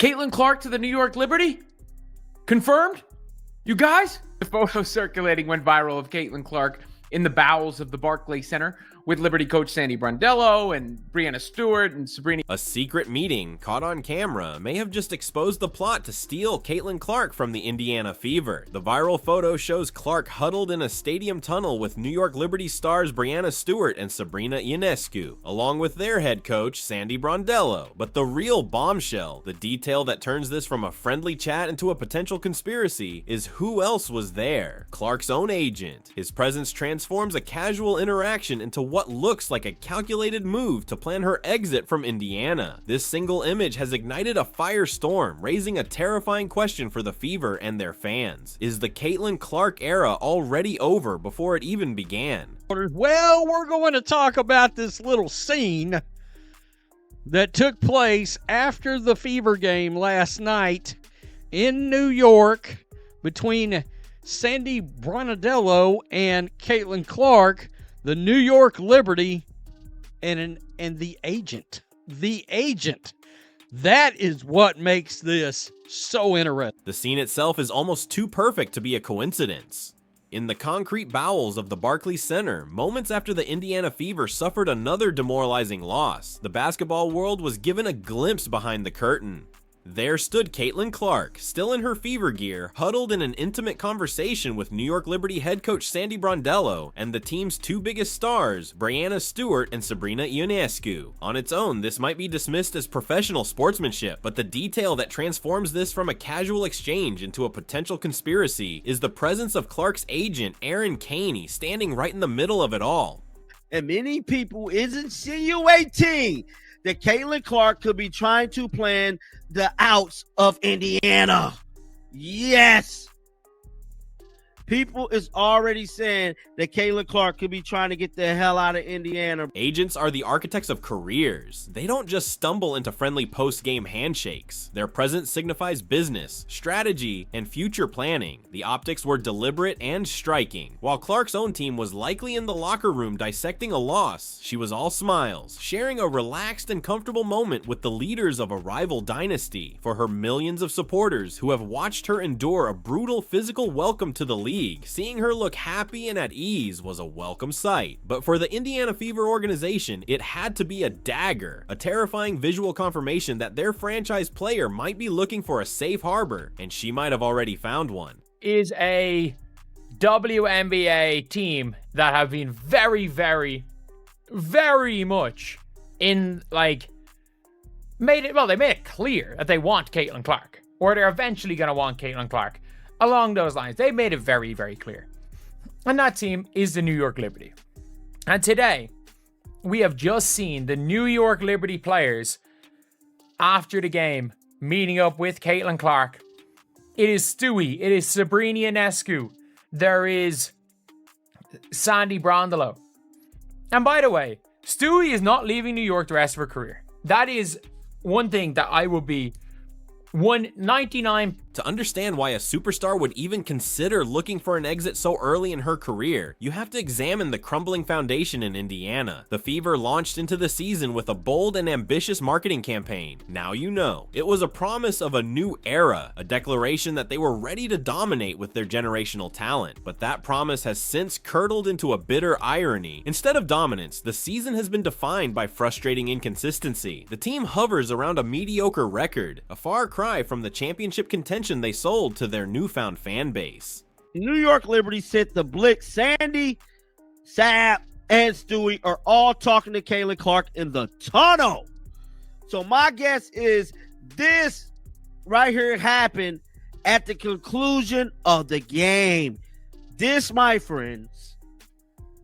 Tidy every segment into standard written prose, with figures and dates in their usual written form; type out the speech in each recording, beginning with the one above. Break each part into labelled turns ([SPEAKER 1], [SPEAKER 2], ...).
[SPEAKER 1] Caitlin Clark to the New York Liberty? Confirmed? You guys? The photo circulating went viral of Caitlin Clark in the bowels of the Barclays Center with Liberty coach Sandy Brondello and Breanna Stewart and Sabrina.
[SPEAKER 2] A secret meeting caught on camera may have just exposed the plot to steal Caitlin Clark from the Indiana Fever. The viral photo shows Clark huddled in a stadium tunnel with New York Liberty stars Breanna Stewart and Sabrina Ionescu, along with their head coach Sandy Brondello. But the real bombshell, the detail that turns this from a friendly chat into a potential conspiracy, is who else was there. Clark's own agent. His presence transforms a casual interaction into what looks like a calculated move to plan her exit from Indiana. This single image has ignited a firestorm, raising a terrifying question for the Fever and their fans. Is the Caitlin Clark era already over before it even began?
[SPEAKER 3] Well, we're going to talk about this little scene that took place after the Fever game last night in New York between Sandy Brondello and Caitlin Clark, the New York Liberty, and the agent. The agent. That is what makes this so interesting.
[SPEAKER 2] The scene itself is almost too perfect to be a coincidence. In the concrete bowels of the Barclays Center, moments after the Indiana Fever suffered another demoralizing loss, the basketball world was given a glimpse behind the curtain. There stood Caitlin Clark, still in her Fever gear, huddled in an intimate conversation with New York Liberty head coach Sandy Brondello and the team's two biggest stars, Breanna Stewart and Sabrina Ionescu. On its own, this might be dismissed as professional sportsmanship, but the detail that transforms this from a casual exchange into a potential conspiracy is the presence of Clark's agent, Aaron Caney, standing right in the middle of it all.
[SPEAKER 4] And many people is insinuating that Caitlin Clark could be trying to plan the outs of Indiana. Yes. People is already saying that Caitlin Clark could be trying to get the hell out of Indiana.
[SPEAKER 2] Agents are the architects of careers. They don't just stumble into friendly post-game handshakes. Their presence signifies business, strategy, and future planning. The optics were deliberate and striking. While Clark's own team was likely in the locker room dissecting a loss, she was all smiles, sharing a relaxed and comfortable moment with the leaders of a rival dynasty. For her millions of supporters who have watched her endure a brutal physical welcome to the league, seeing her look happy and at ease was a welcome sight. But for the Indiana Fever organization, it had to be a dagger, a terrifying visual confirmation that their franchise player might be looking for a safe harbor, and she might have already found one.
[SPEAKER 1] Is a WNBA team that have been very, very, very much in, they made it clear that they want Caitlin Clark, or they're eventually going to want Caitlin Clark. Along those lines, they made it very, very clear. And that team is the New York Liberty. And today, we have just seen the New York Liberty players, after the game, meeting up with Caitlin Clark. It is Stewie. It is Sabrina Ionescu. There is Sandy Brondello. And by the way, Stewie is not leaving New York the rest of her career. That is one thing that I will be 199.
[SPEAKER 2] To understand why a superstar would even consider looking for an exit so early in her career, you have to examine the crumbling foundation in Indiana. The Fever launched into the season with a bold and ambitious marketing campaign. Now you know. It was a promise of a new era, a declaration that they were ready to dominate with their generational talent. But that promise has since curdled into a bitter irony. Instead of dominance, the season has been defined by frustrating inconsistency. The team hovers around a mediocre record, a far cry from the championship contention they sold to their newfound fan base.
[SPEAKER 4] New York Liberty sent the blitz. Sandy, Sap, and Stewie are all talking to Caitlin Clark in the tunnel. So my guess is this right here happened at the conclusion of the game. This, my friends,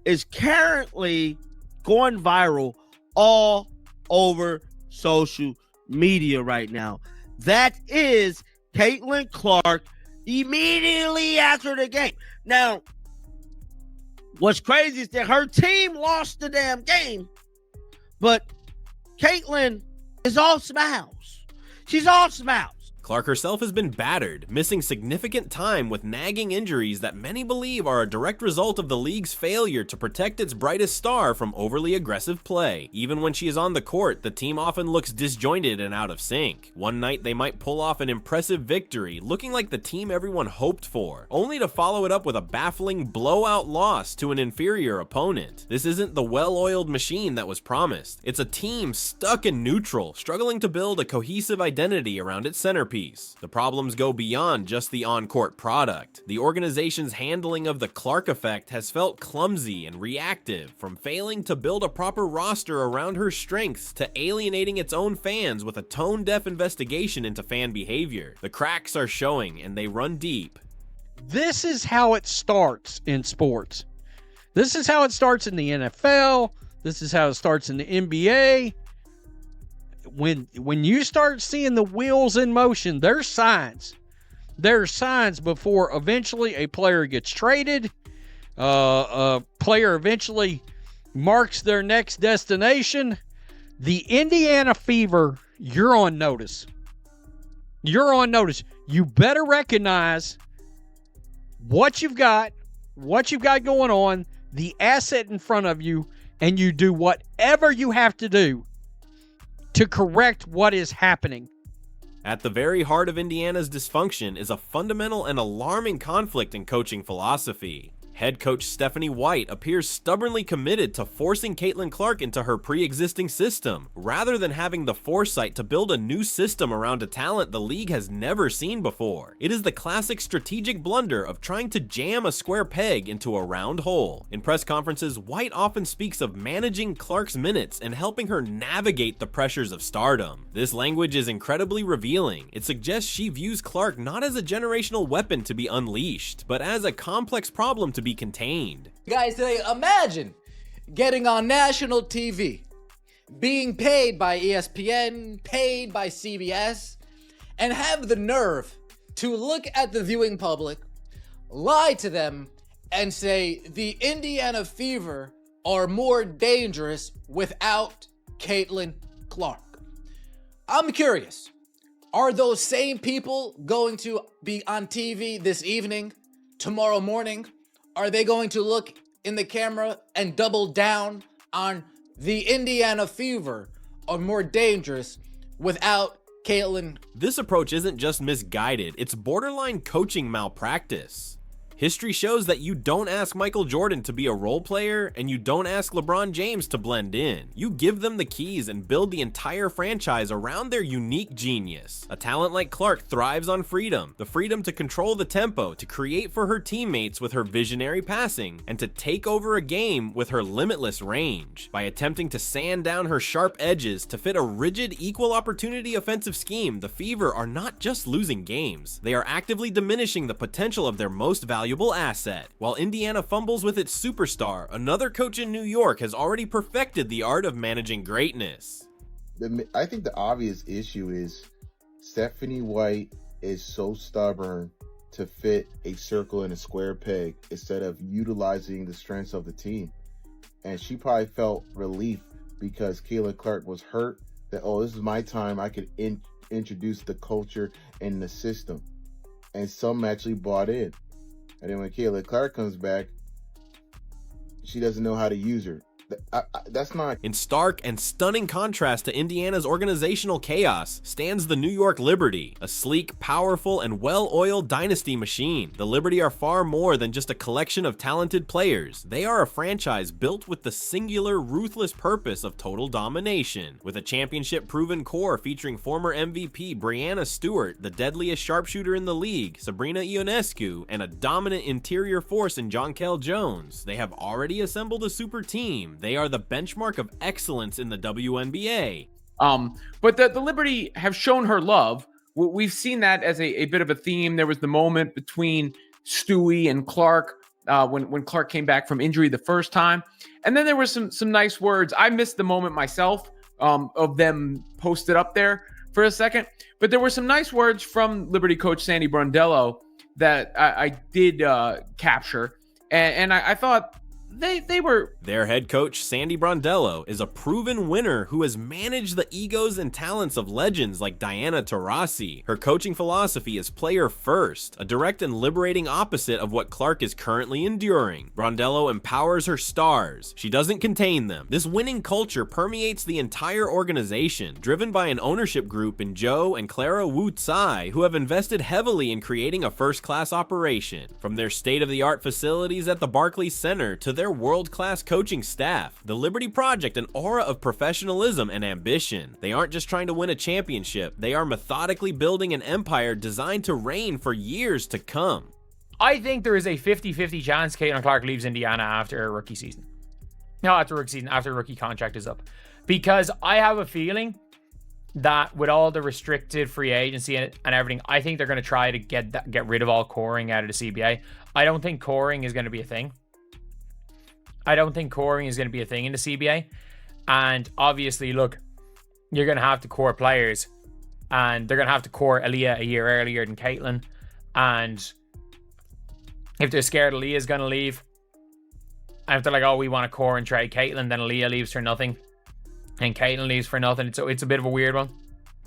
[SPEAKER 4] is currently going viral all over social media right now. That is Caitlin Clark immediately after the game. Now, what's crazy is that her team lost the damn game, but Caitlin is all smiles. She's all smiles.
[SPEAKER 2] Clark herself has been battered, missing significant time with nagging injuries that many believe are a direct result of the league's failure to protect its brightest star from overly aggressive play. Even when she is on the court, the team often looks disjointed and out of sync. One night they might pull off an impressive victory, looking like the team everyone hoped for, only to follow it up with a baffling blowout loss to an inferior opponent. This isn't the well-oiled machine that was promised. It's a team stuck in neutral, struggling to build a cohesive identity around its centerpiece. The problems go beyond just the on-court product. The organization's handling of the Clark effect has felt clumsy and reactive, from failing to build a proper roster around her strengths to alienating its own fans with a tone-deaf investigation into fan behavior. The cracks are showing, and they run deep.
[SPEAKER 3] This is how it starts in sports. This is how it starts in the NFL. This is how it starts in the NBA. When you start seeing the wheels in motion, there's signs. There's signs before eventually a player gets traded. A player eventually marks their next destination. The Indiana Fever, you're on notice. You're on notice. You better recognize what you've got going on, the asset in front of you, and you do whatever you have to do to correct what is happening.
[SPEAKER 2] At the very heart of Indiana's dysfunction is a fundamental and alarming conflict in coaching philosophy. Head coach Stephanie White appears stubbornly committed to forcing Caitlin Clark into her pre-existing system, rather than having the foresight to build a new system around a talent the league has never seen before. It is the classic strategic blunder of trying to jam a square peg into a round hole. In press conferences, White often speaks of managing Clark's minutes and helping her navigate the pressures of stardom. This language is incredibly revealing. It suggests she views Clark not as a generational weapon to be unleashed, but as a complex problem to be contained.
[SPEAKER 5] Guys, today, imagine getting on national TV, being paid by ESPN, paid by CBS, and have the nerve to look at the viewing public, lie to them, and say the Indiana Fever are more dangerous without Caitlin Clark. I'm curious, are those same people going to be on TV this evening, tomorrow morning? Are they going to look in the camera and double down on the Indiana Fever are more dangerous without Caitlin?
[SPEAKER 2] This approach isn't just misguided, it's borderline coaching malpractice. History shows that you don't ask Michael Jordan to be a role player, and you don't ask LeBron James to blend in. You give them the keys and build the entire franchise around their unique genius. A talent like Clark thrives on freedom, the freedom to control the tempo, to create for her teammates with her visionary passing, and to take over a game with her limitless range. By attempting to sand down her sharp edges to fit a rigid equal opportunity offensive scheme, the Fever are not just losing games, they are actively diminishing the potential of their most valuable asset. While Indiana fumbles with its superstar, another coach in New York has already perfected the art of managing greatness.
[SPEAKER 6] I think the obvious issue is Stephanie White is so stubborn to fit a circle in a square peg instead of utilizing the strengths of the team. And she probably felt relief because Caitlin Clark was hurt that, oh, this is my time. I could introduce the culture and the system. And some actually bought in. And then when Caitlin Clark comes back, she doesn't know how to use her. That's not...
[SPEAKER 2] In stark and stunning contrast to Indiana's organizational chaos stands the New York Liberty, a sleek, powerful, and well-oiled dynasty machine. The Liberty are far more than just a collection of talented players. They are a franchise built with the singular, ruthless purpose of total domination. With a championship-proven core featuring former MVP Breanna Stewart, the deadliest sharpshooter in the league, Sabrina Ionescu, and a dominant interior force in Jonquel Jones, they have already assembled a super team. They are the benchmark of excellence in the WNBA.
[SPEAKER 1] But the Liberty have shown her love. We've seen that as a bit of a theme. There was the moment between Stewie and Clark when Clark came back from injury the first time. And then there was some nice words. I missed the moment myself of them posted up there for a second. But there were some nice words from Liberty coach Sandy Brondello that I did capture. And I thought they were.
[SPEAKER 2] Their head coach, Sandy Brondello, is a proven winner who has managed the egos and talents of legends like Diana Taurasi. Her coaching philosophy is player first, a direct and liberating opposite of what Clark is currently enduring. Brondello empowers her stars. She doesn't contain them. This winning culture permeates the entire organization, driven by an ownership group in Joe and Clara Wu Tsai, who have invested heavily in creating a first-class operation. From their state-of-the-art facilities at the Barclays Center to their world-class coaching staff, the Liberty project an aura of professionalism and ambition. They aren't just trying to win a championship, they are methodically building an empire designed to reign for years to come.
[SPEAKER 1] I think there is a 50-50 chance Caitlin Clark leaves Indiana after a rookie season. No, after rookie season, after rookie contract is up. Because I have a feeling that with all the restricted free agency and everything, I think they're going to try to get rid of all coring out of the CBA. I don't think coring is going to be a thing. I don't think coring is going to be a thing in the CBA. And obviously, look, you're going to have to core players. And they're going to have to core Aaliyah a year earlier than Caitlin. And if they're scared Aaliyah's going to leave, and if they're like, oh, we want to core and trade Caitlin, then Aaliyah leaves for nothing. And Caitlin leaves for nothing. So it's a bit of a weird one.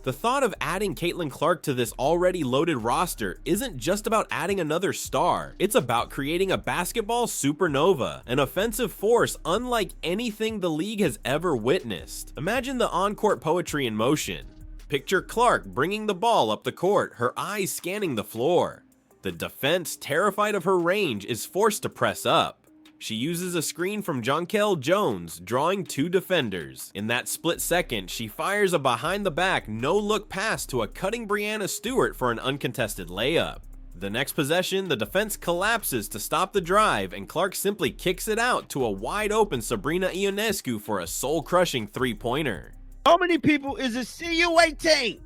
[SPEAKER 2] The thought of adding Caitlin Clark to this already loaded roster isn't just about adding another star. It's about creating a basketball supernova, an offensive force unlike anything the league has ever witnessed. Imagine the on-court poetry in motion. Picture Clark bringing the ball up the court, her eyes scanning the floor. The defense, terrified of her range, is forced to press up. She uses a screen from Jonquel Jones, drawing 2 defenders. In that split second, she fires a behind-the-back, no-look pass to a cutting Breanna Stewart for an uncontested layup. The next possession, the defense collapses to stop the drive, and Clark simply kicks it out to a wide-open Sabrina Ionescu for a soul-crushing three-pointer.
[SPEAKER 4] How many people is insinuating?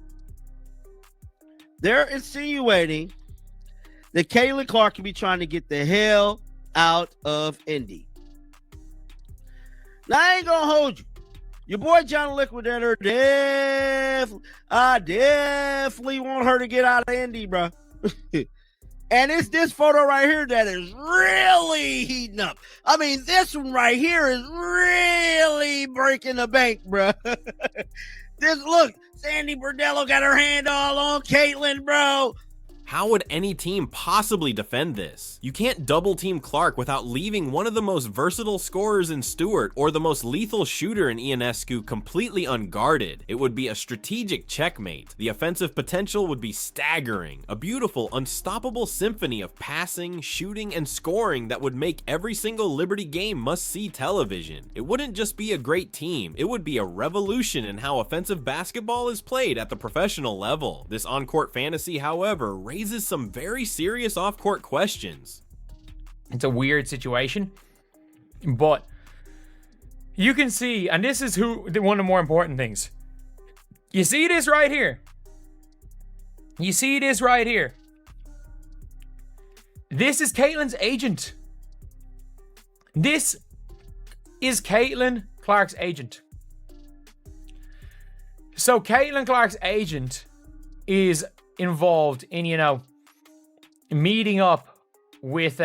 [SPEAKER 4] They're insinuating that Caitlin Clark could be trying to get the hell out of Indy. Now, I ain't gonna hold you. Your boy John Liquidator definitely want her to get out of Indy, bro. And it's this photo right here that is really heating up. I mean, this one right here is really breaking the bank, bro. Look, Sandy Brondello got her hand all on Caitlin, bro.
[SPEAKER 2] How would any team possibly defend this? You can't double team Clark without leaving one of the most versatile scorers in Stewart or the most lethal shooter in Ionescu completely unguarded. It would be a strategic checkmate. The offensive potential would be staggering. A beautiful, unstoppable symphony of passing, shooting, and scoring that would make every single Liberty game must-see television. It wouldn't just be a great team, it would be a revolution in how offensive basketball is played at the professional level. This on-court fantasy, however, raises some very serious off-court questions.
[SPEAKER 1] It's a weird situation, but you can see, and this is one of the more important things. You see this right here. You see this right here. This is Caitlin's agent. This is Caitlin Clark's agent. So Caitlin Clark's agent is involved in, meeting up with,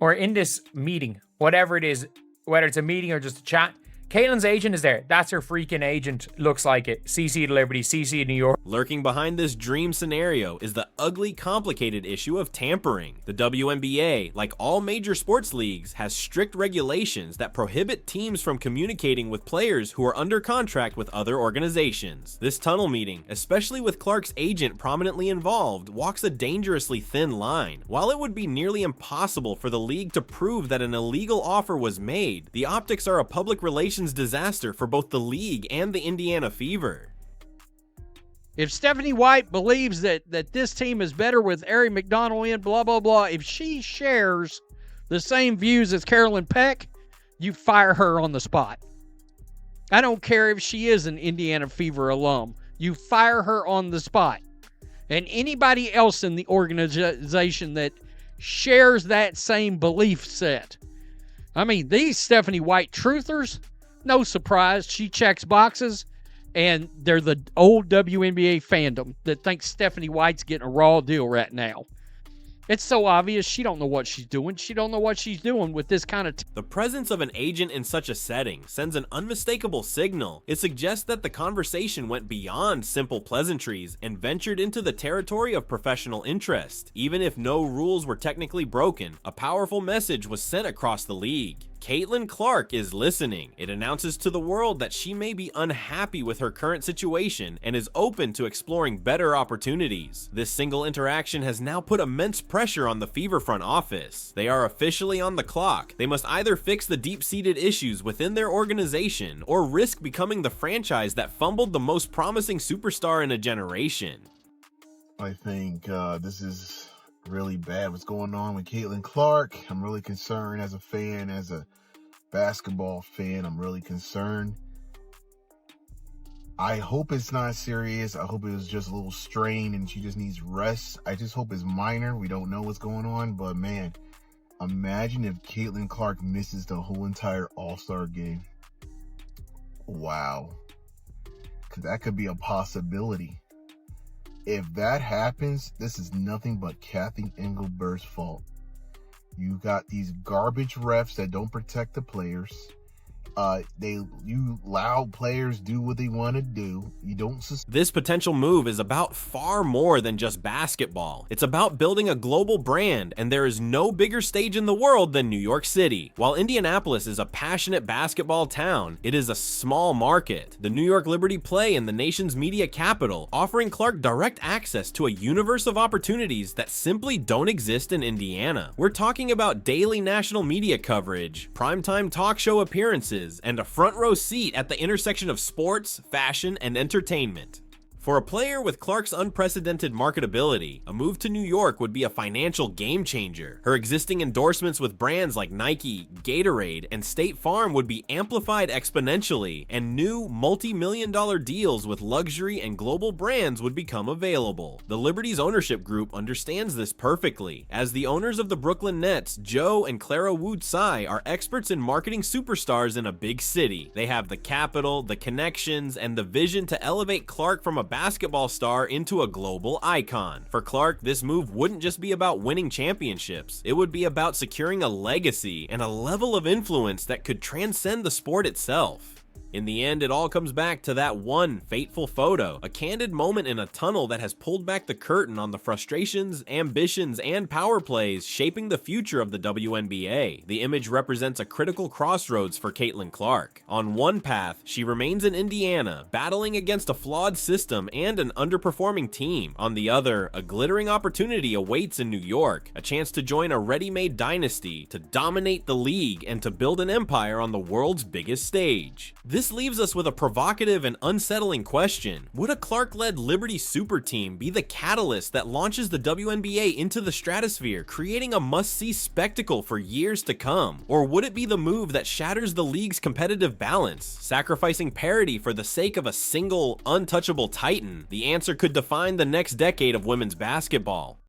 [SPEAKER 1] or in this meeting, whatever it is, whether it's a meeting or just a chat, Caitlin's agent is there. That's her freaking agent. Looks like it. CC to Liberty, CC to New York.
[SPEAKER 2] Lurking behind this dream scenario is the ugly, complicated issue of tampering. The WNBA, like all major sports leagues, has strict regulations that prohibit teams from communicating with players who are under contract with other organizations. This tunnel meeting, especially with Clark's agent prominently involved, walks a dangerously thin line. While it would be nearly impossible for the league to prove that an illegal offer was made, the optics are a public relations disaster for both the league and the Indiana Fever.
[SPEAKER 3] If Stephanie White believes that this team is better with Ari McDonald in, blah, blah, blah, if she shares the same views as Carolyn Peck, you fire her on the spot. I don't care if she is an Indiana Fever alum. You fire her on the spot. And anybody else in the organization that shares that same belief set. I mean, these Stephanie White truthers, no surprise, she checks boxes, and they're the old WNBA fandom that thinks Stephanie White's getting a raw deal right now. It's so obvious she don't know what she's doing. She don't know what she's doing with this kind of
[SPEAKER 2] The presence of an agent in such a setting sends an unmistakable signal. It suggests that the conversation went beyond simple pleasantries and ventured into the territory of professional interest. Even if no rules were technically broken, a powerful message was sent across the league. Caitlin Clark is listening. It announces to the world that she may be unhappy with her current situation and is open to exploring better opportunities. This single interaction has now put immense pressure on the Fever front office. They are officially on the clock. They must either fix the deep-seated issues within their organization or risk becoming the franchise that fumbled the most promising superstar in a generation.
[SPEAKER 6] I think this is really bad what's going on with Caitlin Clark. I'm really concerned as a fan, as a basketball fan. I'm really concerned. I hope it's not serious. I hope it was just a little strain and she just needs rest. I just hope it's minor. We don't know what's going on, but man, imagine if Caitlin Clark misses the whole entire All-Star game. Wow. That could be a possibility. If that happens, this is nothing but Kathy Engelbert's fault. You got these garbage refs that don't protect the players. You allow players do what they want to do. You don't.
[SPEAKER 2] This potential move is about far more than just basketball. It's about building a global brand, and there is no bigger stage in the world than New York City. While Indianapolis is a passionate basketball town, it is a small market. The New York Liberty play in the nation's media capital, offering Clark direct access to a universe of opportunities that simply don't exist in Indiana. We're talking about daily national media coverage, primetime talk show appearances, and a front row seat at the intersection of sports, fashion, and entertainment. For a player with Clark's unprecedented marketability, a move to New York would be a financial game changer. Her existing endorsements with brands like Nike, Gatorade, and State Farm would be amplified exponentially, and new multi-million-dollar deals with luxury and global brands would become available. The Liberty's ownership group understands this perfectly, as the owners of the Brooklyn Nets, Joe and Clara Woodside, are experts in marketing superstars in a big city. They have the capital, the connections, and the vision to elevate Clark from a basketball star into a global icon. For Clark, this move wouldn't just be about winning championships. It would be about securing a legacy and a level of influence that could transcend the sport itself. In the end, it all comes back to that one fateful photo, a candid moment in a tunnel that has pulled back the curtain on the frustrations, ambitions, and power plays shaping the future of the WNBA. The image represents a critical crossroads for Caitlin Clark. On one path, she remains in Indiana, battling against a flawed system and an underperforming team. On the other, a glittering opportunity awaits in New York, a chance to join a ready-made dynasty, to dominate the league, and to build an empire on the world's biggest stage. This leaves us with a provocative and unsettling question. Would a Clark-led Liberty super team be the catalyst that launches the WNBA into the stratosphere, creating a must-see spectacle for years to come? Or would it be the move that shatters the league's competitive balance, sacrificing parity for the sake of a single, untouchable titan? The answer could define the next decade of women's basketball.